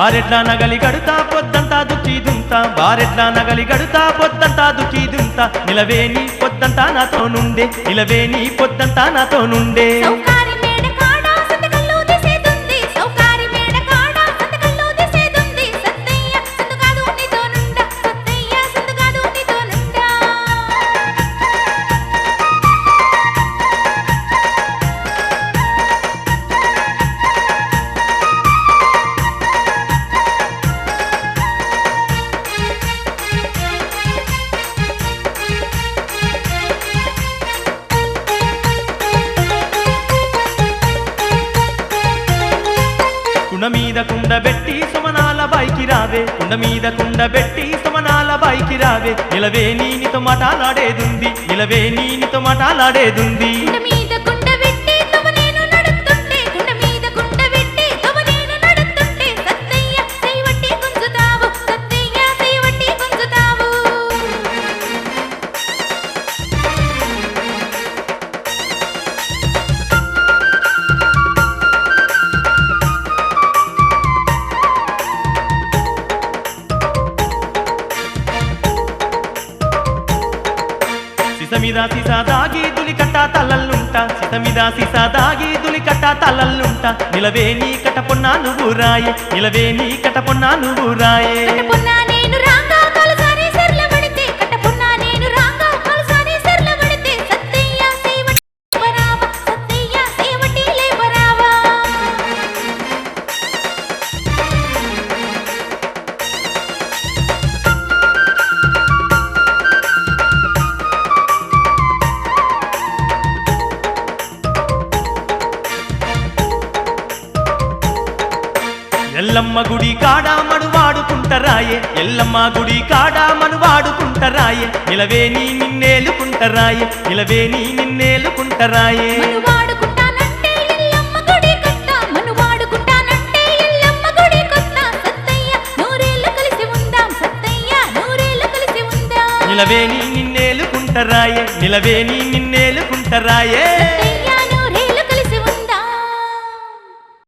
బారెడ్ల నగలి గడుతా పొద్దంతా దుఃఖీదుంతా బారెడ్ల నగలి గడుతా పొద్దంతా దుఃఖీదుంతా నిలవే నీ పొద్దంతా నాతో నుండే నిలవే నీ పొద్దంతా నాతో నుండే కుండ మీద కుండ పెట్టి సుమనాల బాయికి రావే కుండ మీద కుండ పెట్టి సుమనాల బాయికి రావే నిలవే నీతో మాటలాడేదుంది నిలవే నీతో మాటలాడేదుంది సిసమిదా సిసా దాగి దులికట్ట తల్లల్లుంటా సిసమిదా సిసా దాగి దులికట్ట తల్లల్లుంటా నిలవే నీ కటపొన్నా నువ్వు రాయే నిలవే నీ కటపొన్నా నువ్వు రాయే ఎల్లమ్మ గుడి కాడా మనువాడుకుంటరాయే ఎల్లమ్మ గుడి కాడా మనువాడుకుంటరాయే నిలవే నీ నిన్నేలుకుంటరాయే నిలవే నీ నిన్నేలుకుంటరాయే నిలవే నీ నిన్నేలుకుంటరాయే నిలవే నీ నిన్నేలుకుంటరాయే